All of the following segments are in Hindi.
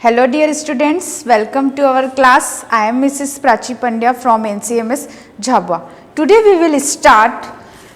Hello dear students, welcome to our class. I am Mrs. Prachi Pandya from NCMS Jhabua. Today we will start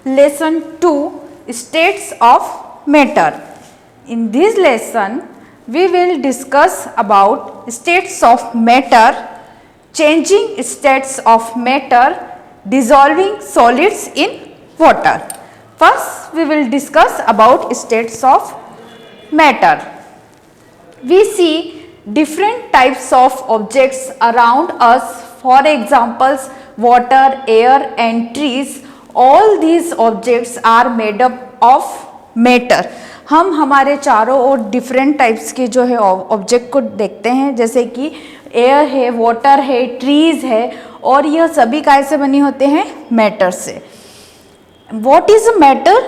lesson 2 states of matter. In this lesson we will discuss about states of matter, changing states of matter, dissolving solids in water. First we will discuss about states of matter. We see different types of objects around us, for examples water, air and trees. All these objects are made up of matter. हम हमारे चारों ओर डिफरेंट टाइप्स के जो है ऑब्जेक्ट को देखते हैं, जैसे कि एयर है, वाटर है, ट्रीज है, और यह सभी काय से बनी होते हैं? मैटर से. What is a matter?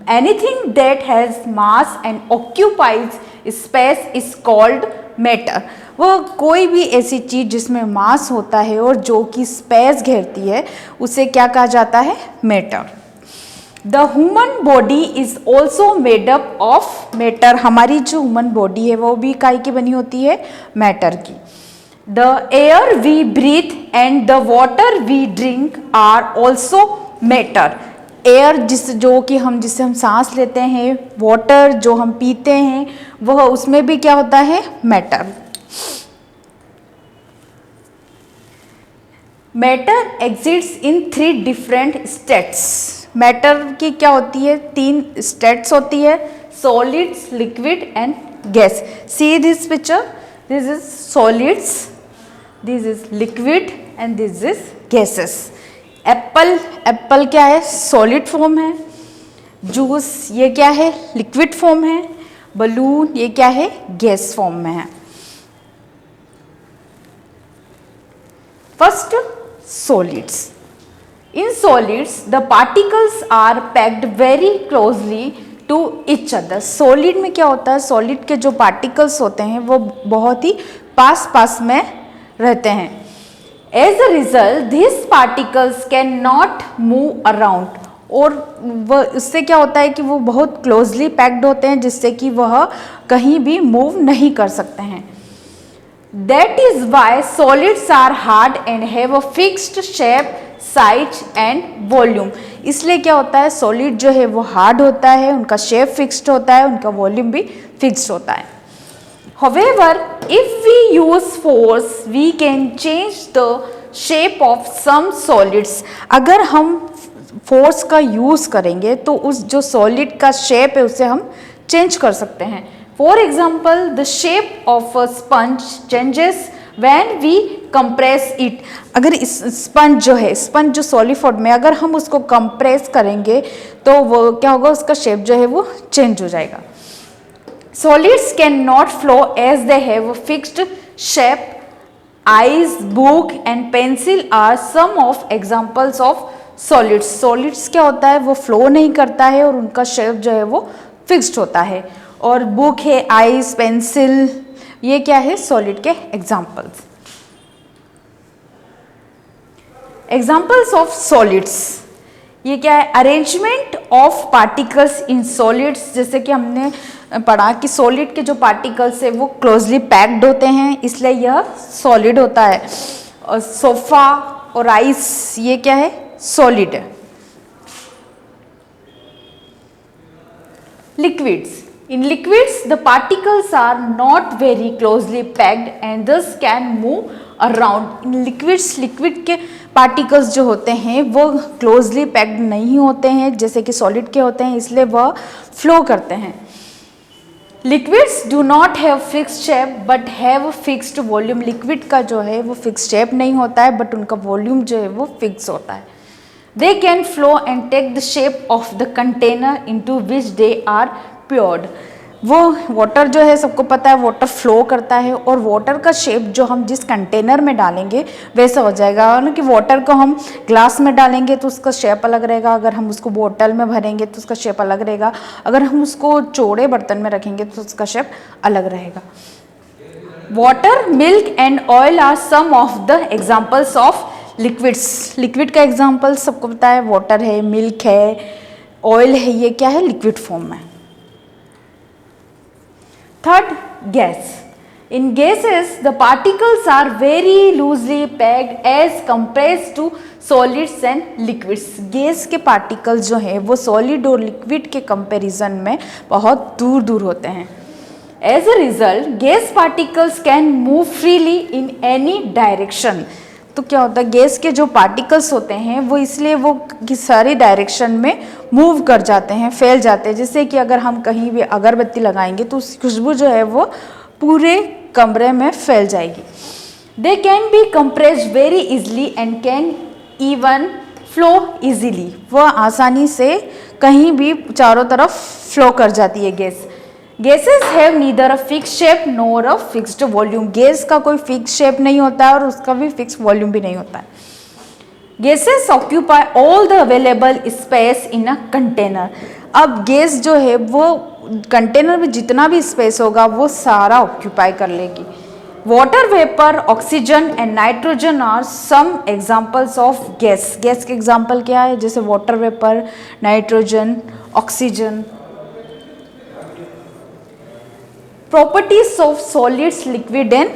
Anything that has mass and occupies space is called matter. वह कोई भी ऐसी चीज जिसमें मास होता है और जो कि स्पेस घेरती है उसे क्या कहा जाता है? Matter. The human body is also made up of matter. हमारी जो ह्यूमन बॉडी है वो भी काय की बनी होती है? मैटर की. The air we breathe and the water we drink are also matter. Air जिसे हम सांस लेते हैं, वाटर जो हम पीते हैं, वह उसमें भी क्या होता है? मैटर. मैटर एग्जिस्ट्स इन 3 डिफरेंट स्टेट्स. मैटर की क्या होती है? 3 स्टेट्स होती है, solids, liquid and gas. See this picture, this is solids, this is liquid and this is gases. Apple क्या है? सॉलिड फॉर्म है. जूस ये क्या है? लिक्विड फॉर्म है. बलून ये क्या है? गैस फॉर्म में है. First, solids. In solids the particles are packed very closely to each other. Solid में क्या होता है? सॉलिड के जो पार्टिकल्स होते हैं वो बहुत ही पास में रहते हैं. As a result, these particles cannot move around. और वह उससे क्या होता है कि वो बहुत क्लोजली पैक्ड होते हैं जिससे कि वह कहीं भी मूव नहीं कर सकते हैं. That is why solids are hard and have a fixed shape, size and volume. इसलिए क्या होता है? सॉलिड जो है वो हार्ड होता है, उनका शेप फिक्स्ड होता है, उनका वॉल्यूम भी फिक्स्ड होता है. However, if we use force, we can change the shape of some solids. अगर हम फोर्स का यूज करेंगे तो उस जो सॉलिड का शेप है उसे हम चेंज कर सकते हैं. For example, the shape of a sponge changes when we compress it. अगर इस स्पंज जो है, स्पंज जो सॉलिड फॉर्म में, अगर हम उसको कंप्रेस करेंगे तो वो क्या होगा? उसका शेप जो है वो चेंज हो जाएगा. Solids cannot flow as they have a fixed shape. Eyes, book and pencil are some of examples of solids. Solids क्या होता है? वो फ्लो नहीं करता है और उनका शेप जो है वो फिक्स्ड होता है. और बुक है, आइज, पेंसिल, ये क्या है? सॉलिड के एग्जाम्पल्स. एग्जाम्पल्स ऑफ सॉलिड्स ये क्या है? Arrangement of particles in solids. जैसे कि हमने पढ़ा कि सॉलिड के जो पार्टिकल्स है वो क्लोजली पैक्ड होते हैं, इसलिए यह सॉलिड होता है. और सोफा और आइस ये क्या है? सॉलिड है. Liquids. In liquids the particles are not very closely packed and thus can move around. In liquids, liquid के पार्टिकल्स जो होते हैं वो क्लोजली पैक्ड नहीं होते हैं जैसे कि सॉलिड के होते हैं, इसलिए वह फ्लो करते हैं. Liquids do not have fixed shape but have fixed volume. Liquid का जो है वो फिक्स्ड शेप नहीं होता है बट उनका वॉल्यूम जो है वो फिक्स होता है. They can flow and take the shape of the container into which they are poured. वो वाटर जो है सबको पता है वाटर फ्लो करता है और वाटर का शेप जो हम जिस कंटेनर में डालेंगे वैसा हो जाएगा. ना कि वाटर को हम ग्लास में डालेंगे तो उसका शेप अलग रहेगा, अगर हम उसको बोतल में भरेंगे तो उसका शेप अलग रहेगा, अगर हम उसको चौड़े बर्तन में रखेंगे तो उसका शेप अलग रहेगा. Water, milk and oil are some of the examples of liquids. Liquid का एग्जाम्पल सबको पता है, वाटर है, मिल्क है, ऑयल है, ये क्या है? लिक्विड फॉर्म में. Third, gas. In gases, the particles are very loosely packed as compared to solids and liquids. Gas के पार्टिकल्स जो हैं वो सॉलिड और लिक्विड के कंपैरिजन में बहुत दूर दूर होते हैं. As a result, gas particles can move freely in any direction. तो क्या होता है, गैस के जो पार्टिकल्स होते हैं वो इसलिए वो सारी डायरेक्शन में मूव कर जाते हैं, फैल जाते हैं. जैसे कि अगर हम कहीं भी अगरबत्ती लगाएंगे तो उसकी खुशबू जो है वो पूरे कमरे में फैल जाएगी. They can be compressed very easily and can even flow easily. वह आसानी से कहीं भी चारों तरफ फ्लो कर जाती है gas. Gases have neither a fix shape NOR a fixed volume. Gas का कोई फिक्स शेप नहीं होता है और उसका भी फिक्स वॉल्यूम भी नहीं होता है. Gases occupy all the available space in a container. अब गैस जो है वो कंटेनर में जितना भी स्पेस होगा वो सारा ऑक्यूपाई कर लेगी. Water vapour, oxygen and nitrogen are some examples of gas. Gas के एग्जाम्पल क्या है, जैसे water vapour, nitrogen, oxygen. Properties of solids, liquid and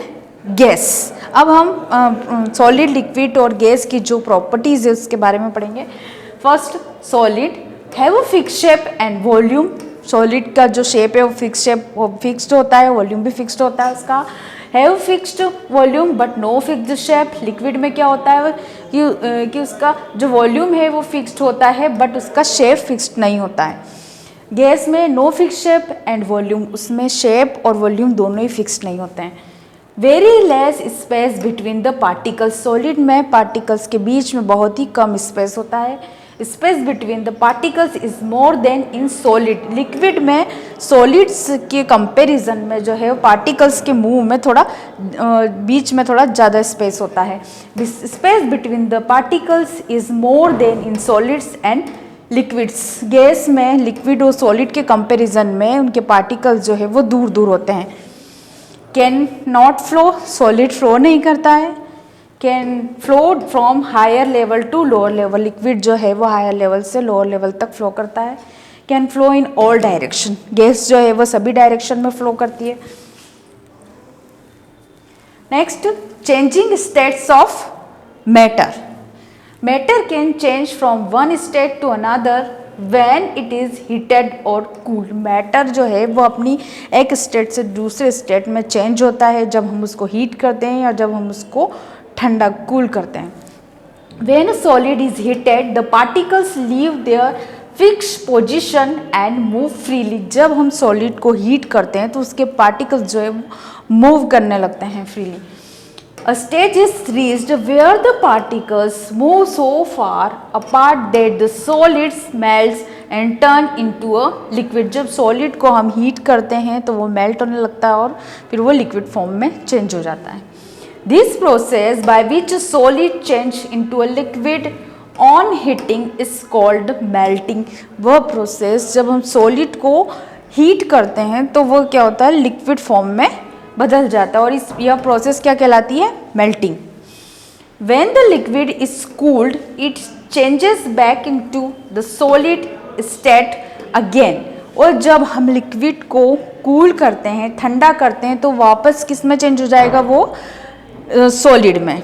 gas. अब हम सॉलिड, लिक्विड और गैस की जो प्रॉपर्टीज है उसके बारे में पढ़ेंगे. First, solid have a fix shape and volume. Solid का जो शेप है वो फिक्स शेप, वो फिक्स्ड होता है, वॉल्यूम भी फिक्स्ड होता है उसका. Have fixed volume but no fixed shape. Liquid में क्या होता है कि उसका जो वॉल्यूम है वो फिक्स्ड होता है बट उसका शेप फिक्स्ड नहीं होता है. गैस में no fix shape and volume, उसमें शेप और वॉल्यूम दोनों ही फिक्स्ड नहीं होते हैं. Very less space between the particles. Solid में पार्टिकल्स के बीच में बहुत ही कम स्पेस होता है. Space between the particles is more than in solid. Liquid में सॉलिड्स के कंपैरिजन में जो है पार्टिकल्स के मुंह में थोड़ा बीच में थोड़ा ज़्यादा स्पेस होता है. Space between the particles is more than in solids and liquids. Gas में लिक्विड और सॉलिड के कंपैरिजन में उनके पार्टिकल्स जो है वो दूर दूर होते हैं. Can not flow. Solid flow नहीं करता है. Can flow from higher level to lower level. Liquid जो है वो हायर लेवल से लोअर लेवल तक फ्लो करता है. Can flow in all direction. Gas जो है वो सभी डायरेक्शन में फ्लो करती है. Next, changing states of matter. Matter can change from one state to another when it is heated or cooled. Matter जो है वो अपनी एक स्टेट से दूसरे स्टेट में चेंज होता है जब हम उसको हीट करते हैं या जब हम उसको ठंडा कूल करते हैं. When a solid is heated, the particles leave their fixed position and move freely. जब हम सॉलिड को हीट करते हैं तो उसके पार्टिकल्स जो है मूव करने लगते हैं freely. A stage is reached where the particles move so far apart that the solid melts and turn into a liquid. जब सॉलिड को हम हीट करते हैं तो वो मेल्ट होने लगता है और फिर वो लिक्विड फॉर्म में चेंज हो जाता है. This process by which a solid change into a liquid on heating is called melting. वह प्रोसेस जब हम सॉलिड को हीट करते हैं तो वो क्या होता है, लिक्विड फॉर्म में बदल जाता है और यह प्रोसेस क्या कहलाती है, melting. When the liquid is cooled, it changes back into the solid state again. और जब हम लिक्विड को कूल करते हैं, ठंडा करते हैं तो वापस किस में चेंज हो जाएगा, वो सॉलिड में.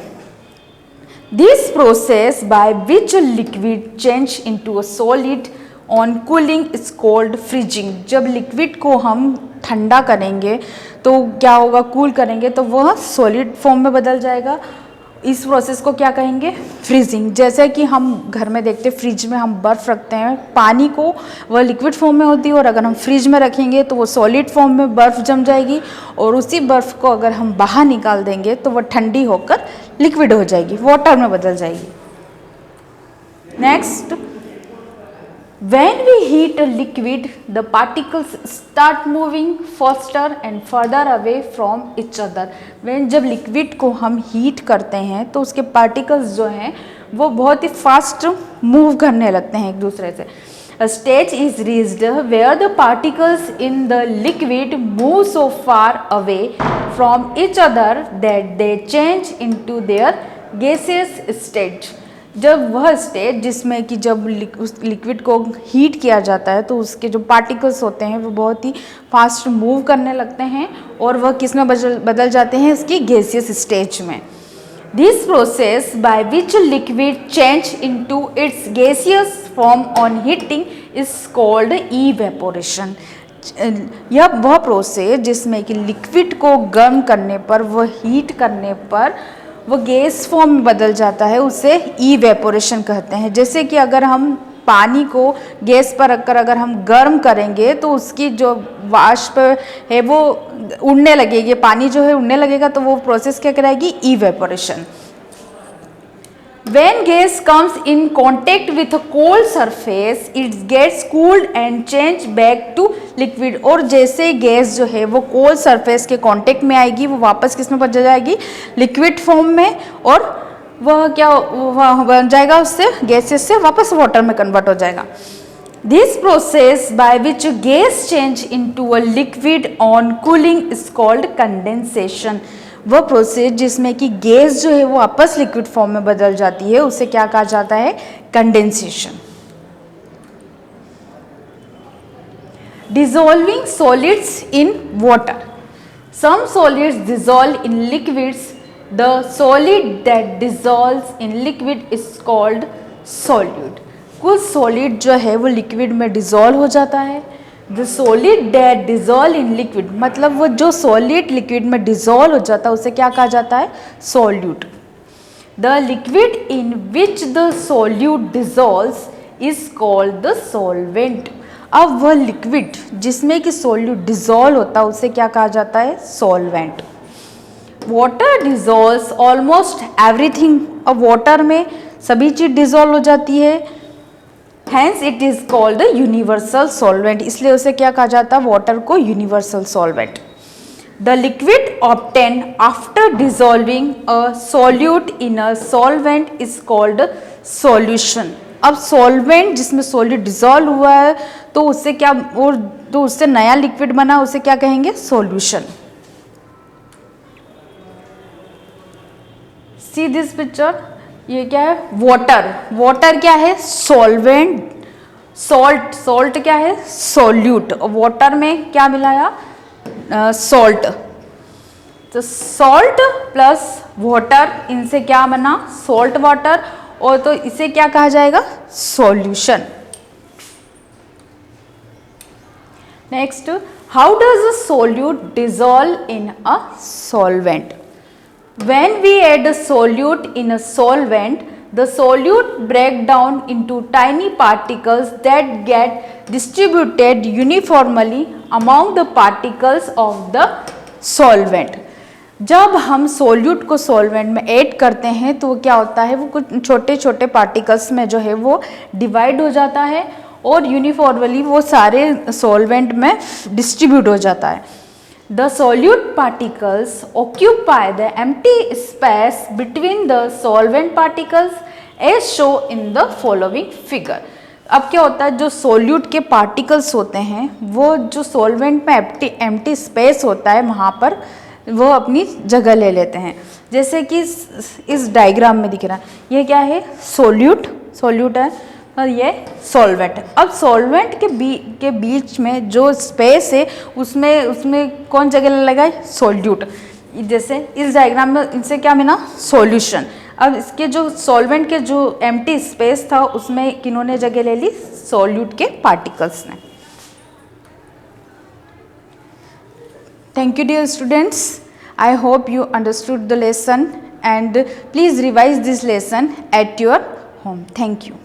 This process by which a liquid change into a solid on cooling is called freezing. जब लिक्विड को हम ठंडा करेंगे तो क्या होगा, कूल करेंगे तो वह सॉलिड फॉर्म में बदल जाएगा. इस प्रोसेस को क्या कहेंगे, फ्रीजिंग. जैसे कि हम घर में देखते हैं फ्रिज में हम बर्फ़ रखते हैं, पानी को वह लिक्विड फॉर्म में होती है और अगर हम फ्रिज में रखेंगे तो वो सॉलिड फॉर्म में बर्फ़ जम जाएगी और उसी बर्फ़ को अगर हम बाहर निकाल देंगे तो वह ठंडी होकर लिक्विड हो जाएगी, वाटर में बदल जाएगी. Next, when we heat a liquid, the particles start moving faster and further away from each other. when जब लिक्विड को हम हीट करते हैं तो उसके पार्टिकल्स जो हैं वो बहुत ही फास्ट मूव करने लगते हैं एक दूसरे से. A stage is reached where the particles in the liquid move so far away from each other that they change into their gaseous state. जब वह स्टेट जिसमें कि जब उस लिक्विड को हीट किया जाता है तो उसके जो पार्टिकल्स होते हैं वो बहुत ही फास्ट मूव करने लगते हैं और वह किस में बदल जाते हैं, इसकी गैसियस स्टेज में। This process by which liquid change into its gaseous form on heating is called evaporation. यह वह प्रोसेस जिसमें कि लिक्विड को गर्म करने पर, वह हीट करने पर वो गैस फॉर्म में बदल जाता है, उसे इवेपोरेशन कहते हैं। जैसे कि अगर हम पानी को गैस पर रखकर अगर हम गर्म करेंगे तो उसकी जो वाष्प है वो उड़ने लगेगी, पानी जो है उड़ने लगेगा, तो वो प्रोसेस क्या कराएगी, evaporation. When gas comes in contact with a cold surface, it gets cooled and changed back to liquid। और जैसे गैस जो है वो कोल्ड सरफेस के कांटेक्ट में आएगी, वो वापस किस में बदल जाएगी, लिक्विड फॉर्म में, और वह क्या वह बन जाएगा, उससे गैसेस से वापस वाटर में कन्वर्ट हो जाएगा। This process by which gas change into a liquid on cooling is called condensation। वह प्रोसेस जिसमें कि गैस जो है वो वापस लिक्विड फॉर्म में बदल जाती है, उसे क्या कहा जाता है, condensation. Dissolving solids in water. Some solids dissolve in liquids. The solid that dissolves in liquid is called solute. कुछ सॉलिड जो है वो लिक्विड में डिसॉल्व हो जाता है। The solid that dissolve in liquid, मतलब वो जो सॉलिड लिक्विड में डिसॉल्व हो जाता है उसे क्या कहा जाता है, solute. The liquid in which the solute dissolves is called the solvent. अब वह लिक्विड जिसमें कि सॉल्यूट डिसॉल्व होता है उसे क्या कहा जाता है, solvent. Water dissolves almost everything. अब वाटर में सभी चीज डिसॉल्व हो जाती है, Hence it is called the universal solvent। इसलिए उसे क्या कहा जाता है, वाटर को universal solvent. The liquid obtained after dissolving a solute in a solvent is called solution। अब सॉल्वेंट जिसमें सॉल्यूट डिसॉल्व हुआ है तो उससे क्या, और तो उससे नया लिक्विड बना, उसे क्या कहेंगे, सॉल्यूशन। See this picture, ये क्या है, वाटर। वाटर क्या है, सॉल्वेंट। सॉल्ट, सॉल्ट क्या है, सॉल्यूट। वाटर में क्या मिलाया, सॉल्ट। तो सॉल्ट प्लस वाटर, इनसे क्या बना, सॉल्ट वाटर, और तो इसे क्या कहा जाएगा, solution. Next, how does a solute dissolve in a solvent. When we add a solute in a solvent, the solute break down into tiny particles that get distributed uniformly among the particles of the solvent। जब हम सोल्यूट को सॉल्वेंट में ऐड करते हैं तो क्या होता है, वो कुछ छोटे छोटे पार्टिकल्स में जो है वो डिवाइड हो जाता है और यूनिफॉर्मली वो सारे सॉल्वेंट में डिस्ट्रीब्यूट हो जाता है। The solute particles occupy the empty space between the solvent particles as shown in the following figure। अब क्या होता है, जो सोल्यूट के पार्टिकल्स होते हैं वो जो सॉल्वेंट में एम्प्टी स्पेस होता है वहाँ पर वो अपनी जगह ले लेते हैं। जैसे कि इस डायग्राम में दिख रहा है, ये क्या है, सोल्यूट, सोल्यूट है, और ये सॉल्वेंट। अब सॉल्वेंट के बीच में जो स्पेस है उसमें कौन जगह लगाए, सोल्यूट। जैसे इस डायग्राम में इनसे क्या मिला, सॉल्यूशन। अब इसके जो सॉल्वेंट के जो एम्प्टी स्पेस था उसमें किन्होंने जगह ले ली, सॉल्यूट के पार्टिकल्स ने। Thank you dear students, I hope you understood the lesson and please revise this lesson at your home. Thank you.